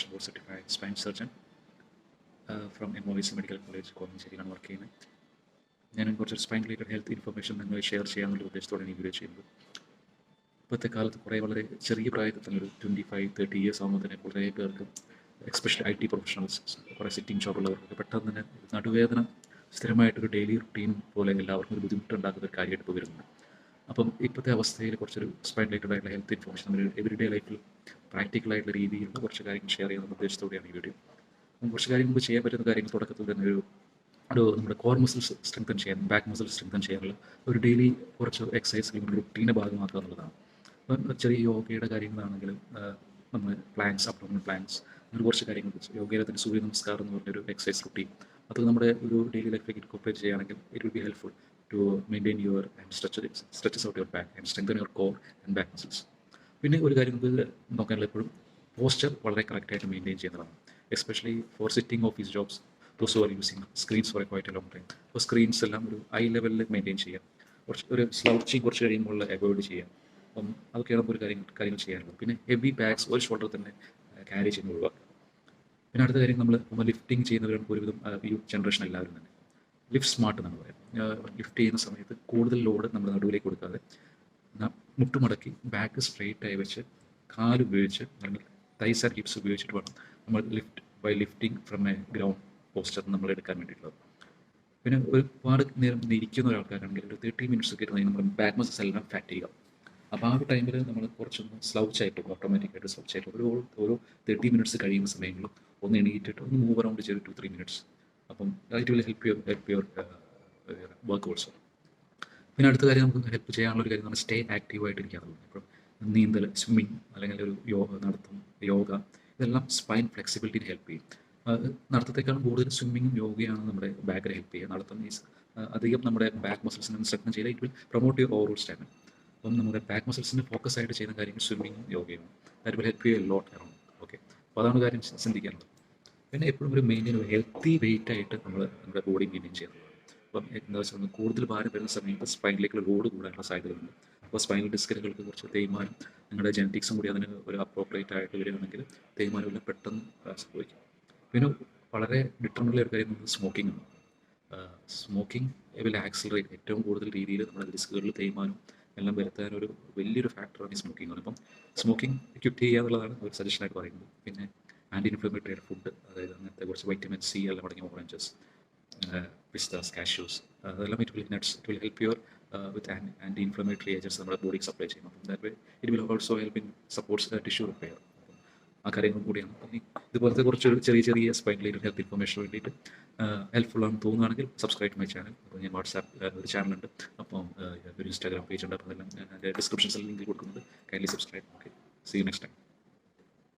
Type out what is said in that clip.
National board certified spine surgeon from MOVC medical college കോളഞ്ചേരിയിലാണ് work ചെയ്യുന്നത്. ഞാൻ കുറച്ച് സ്പൈൻ റിലേറ്റഡ് ഹെൽത്ത് ഇൻഫർമേഷൻ നിങ്ങളെ ഷെയർ ചെയ്യാനുള്ള ഉദ്ദേശത്തോടെ ഈ വീഡിയോ ചെയ്യുന്നത്. ഇപ്പോഴത്തെ കാലത്ത് വളരെ ചെറിയ പ്രായത്തിൽ തന്നെ ഒരു 25-30 ഇയേഴ്സ് ആകുമ്പോൾ തന്നെ കുറേ പേർക്ക് എക്സ്പെഷ്യലി IT പ്രൊഫഷണൽസ്, കുറേ സിറ്റിംഗ് ജോബുള്ളവർക്ക് പെട്ടെന്ന് തന്നെ നടുവേദന സ്ഥിരമായിട്ടൊരു ഡെയിലി റുട്ടീൻ പോലെ എല്ലാവർക്കും ഒരു ബുദ്ധിമുട്ടുണ്ടാക്കുന്ന ഒരു കാര്യമായിട്ട് ഇപ്പോൾ വരുന്നത്. അപ്പം ഇപ്പോഴത്തെ അവസ്ഥയിൽ കുറച്ചൊരു സ്പൈൻ റിലേറ്റഡ് ആയിട്ടുള്ള ഹെൽത്ത് ഇൻഫർമേഷൻ നമ്മൾ എവറിഡേ ലൈഫിൽ പ്രാക്ടിക്കലായിട്ടുള്ള രീതിയിലുള്ള കുറച്ച് കാര്യങ്ങൾ ഷെയർ ചെയ്യുന്ന ഉദ്ദേശത്തോടെയാണ് ഈ വീഡിയോ. കുറച്ച് കാര്യങ്ങൾ നമുക്ക് ചെയ്യാൻ പറ്റുന്ന കാര്യങ്ങൾ തുടക്കത്തിൽ തന്നെ ഒരു നമ്മുടെ കോർ മസിൽസ് സ്ട്രെങ്തൻ ചെയ്യാൻ, ബാക്ക് മസിൽസ് സ്ട്രെങ്തൻ ചെയ്യാനുള്ള ഒരു ഡെയിലി കുറച്ച് എക്സസൈസ് റുട്ടീനെ ഭാഗമാക്കുക എന്നുള്ളതാണ്. അപ്പം ചെറിയ യോഗയുടെ കാര്യങ്ങളാണെങ്കിലും നമ്മൾ പ്ലാങ്ക്സ്, അബ്ഡോമിനൽ പ്ലാങ്ക്സ്, അങ്ങനെ കുറച്ച് കാര്യങ്ങൾ യോഗയിലെ തന്നെ സൂര്യ നമസ്കാരം എന്ന് പറഞ്ഞൊരു എക്സസൈസ് റുട്ടീൻ അത് നമ്മുടെ ഒരു ഡെയിലി ലൈഫിലേക്ക് ഇൻകോർപ്പറേറ്റ് ചെയ്യുകയാണെങ്കിൽ it will be helpful to maintain your and stretches out your back and strengthen your core and back muscles. പിന്നെ ഒരു കാര്യം നമുക്ക് നോക്കാനുള്ള എപ്പോഴും പോസ്ചർ വളരെ കറക്റ്റായിട്ട് മെയിൻറ്റെയിൻ ചെയ്യുന്നതാണ്, especially for sitting office jobs, those who are using screens four quite A long time. അപ്പോൾ സ്ക്രീൻസ് എല്ലാം ഒരു ഐ ലെവലിൽ മെയിൻറ്റെയിൻ ചെയ്യാം, ഒരു സ്ലൗച്ചിങ് കുറച്ച് കഴിയുമ്പോൾ അവോയ്ഡ് ചെയ്യാം. അപ്പം അതൊക്കെയാണ് നമുക്ക് ഒരു കാര്യങ്ങൾ ചെയ്യാനുള്ളത്. പിന്നെ ഹെവി ബാഗ്സ് ഒരു ഷോൾഡർ തന്നെ ക്യാരി ചെയ്യുന്ന ഒഴിവാക്കുക. പിന്നെ അടുത്ത കാര്യം നമ്മൾ ലിഫ്റ്റിംഗ് ചെയ്യുന്നവരാണ് ഒരുവിധം ഈ ജനറേഷൻ എല്ലാവരും തന്നെ ലിഫ്റ്റ് സ്മാർട്ട് എന്നാണ് പറയുന്നത്. ലിഫ്റ്റ് ചെയ്യുന്ന സമയത്ത് കൂടുതൽ ലോഡ് നമ്മൾ നടുവിലേക്ക് കൊടുക്കാതെ മുട്ടുമടക്കി ബാക്ക് സ്ട്രെയിറ്റ് ആയി വെച്ച് കാല് ഉപയോഗിച്ച് അല്ലെങ്കിൽ തൈസ് ആൻഡ് ഹിപ്സ് ഉപയോഗിച്ചിട്ട് വേണം നമ്മൾ lifting from A ground poster നമ്മൾ എടുക്കാൻ വേണ്ടിയിട്ടുള്ളത്. പിന്നെ ഒരുപാട് നേരം ഇരിക്കുന്ന ഒരാൾക്കാരാണെങ്കിൽ ഒരു 30 മിനിറ്റ്സ് ഒക്കെ ഇരുന്ന് നമ്മൾ ബാക്ക് മസിൽസ് എല്ലാം ഫാറ്റ് ചെയ്യുക. അപ്പോൾ ആ ഒരു ടൈമിൽ നമ്മൾ കുറച്ചൊന്ന് സ്ലൗച്ചായിട്ട് ഓട്ടോമാറ്റിക്കായിട്ട് സ്ലൗച്ചായിട്ട് ഓരോ 30 മിനിറ്റ്സ് കഴിയുന്ന സമയങ്ങളിൽ ഒന്ന് എണീറ്റിട്ട് ഒന്ന് മൂവ് അറൗണ്ട് ചെയ്ത് 2-3 മിനിറ്റ്സ്. അപ്പം it will help your work also. പിന്നെ അടുത്ത കാര്യം നമുക്ക് ഹെൽപ്പ് ചെയ്യാനുള്ള ഒരു കാര്യം നമ്മൾ സ്റ്റേ ആക്റ്റീവായിട്ടിരിക്കാറുള്ളത്. ഇപ്പം നീന്തൽ, സ്വിമ്മിങ്, അല്ലെങ്കിൽ ഒരു യോഗ ഇതെല്ലാം സ്പൈൻ ഫ്ലെക്സിബിലിറ്റിന് ഹെൽപ്പ് ചെയ്യും. നടത്തത്തേക്കാളും കൂടുതൽ സ്വിമ്മിങ്ങും യോഗയാണ് നമ്മുടെ ബാക്കിനെ ഹെൽപ്പ് ചെയ്യുക. നടത്തം അധികം നമ്മുടെ ബാക്ക് മസിൽസിനെ സ്ട്രെങ്തൻ ചെയ്താൽ it will promote your overall stamina. അപ്പം നമ്മുടെ ബാക്ക് മസിൽസിന് ഫോക്കസ് ആയിട്ട് ചെയ്യുന്ന കാര്യങ്ങൾ സ്വിമ്മിങ്ങും യോഗയും that will help you a lot around. Okay, അപ്പോൾ അതാണ് കാര്യം ചിന്തിക്കാനുള്ളത്. പിന്നെ എപ്പോഴും ഒരു മെയിൻറ്റെയിൻ ഒരു ഹെൽത്തി വെയിറ്റ് ആയിട്ട് നമ്മുടെ ബോഡി മെയിൻറ്റെയിൻ ചെയ്യുന്നത്. അപ്പം എന്താ വെച്ചാൽ കൂടുതൽ ഭാരം വരുന്ന സമയത്ത് സ്പൈനിലേക്കുള്ള ലോഡ് കൂടാനുള്ള സാധ്യതകളുണ്ട്. അപ്പോൾ സ്പൈനൽ ഡിസ്കുകൾക്ക് കുറച്ച് തേയ്മാനം, നിങ്ങളുടെ ജനറ്റിക്സും കൂടി അതിന് ഒരു അപ്രോപ്രിയേറ്റ് ആയിട്ട് വരികയാണെങ്കിൽ തേയ്മാനമെല്ലാം പെട്ടെന്ന് സംഭവിക്കും. പിന്നെ വളരെ ഡിറ്റർമിനുള്ള ഒരു കാര്യം സ്മോക്കിംഗ് ആണ്. സ്മോക്കിംഗ് വിൽ ആക്സിലറേറ്റ് ഏറ്റവും കൂടുതൽ രീതിയിൽ നമ്മുടെ ഡിസ്കുകളിൽ തേയ്മാനം എല്ലാം വരുത്താനൊരു വലിയൊരു ഫാക്ടറാണ് ഈ സ്മോക്കിംഗ്. അപ്പം സ്മോക്കിംഗ് ക്വിറ്റ് ചെയ്യുക എന്നുള്ളതാണ് ഒരു സജഷനായിട്ട് പറയുന്നത്. പിന്നെ ആൻറ്റി ഇൻഫ്ലമേറ്ററി ഫുഡ്, അതായത് അങ്ങനത്തെ കുറച്ച് വൈറ്റമിൻ സി എല്ലാം അടങ്ങിയ ഓറഞ്ചസ്, പിസ്താസ്, കാഷ്യൂസ്, അതെല്ലാം it will help your with anti inflammatory agents നമ്മുടെ ബോഡിക്ക് സപ്ലൈ ചെയ്യും. അപ്പം that way it will also help in supports tissue repair. ആ കാര്യങ്ങളും കൂടിയാണ്. ഇതുപോലത്തെ കുറച്ച് ചെറിയ സ്പൈൻ റിലേറ്റഡ് ഹെൽത്ത് ഇൻഫർമേഷന് വേണ്ടിയിട്ട് ഹെൽപ്ഫുൾ ആണെന്ന് തോന്നുകയാണെങ്കിൽ സബ്സ്ക്രൈബ് ടു മൈ ചാനൽ. അപ്പോൾ ഞാൻ വാട്സാപ്പ് ഒരു ചാനലുണ്ട്, അപ്പം ഒരു ഇൻസ്റ്റാഗ്രാം പേജ് ഉണ്ട്. അപ്പോൾ അതെല്ലാം ഞാൻ ഡിസ്ക്രിപ്ഷൻസിൽ ലിങ്ക് കൊടുക്കുന്നുണ്ട്. Kindly subscribe. Okay, see you next time.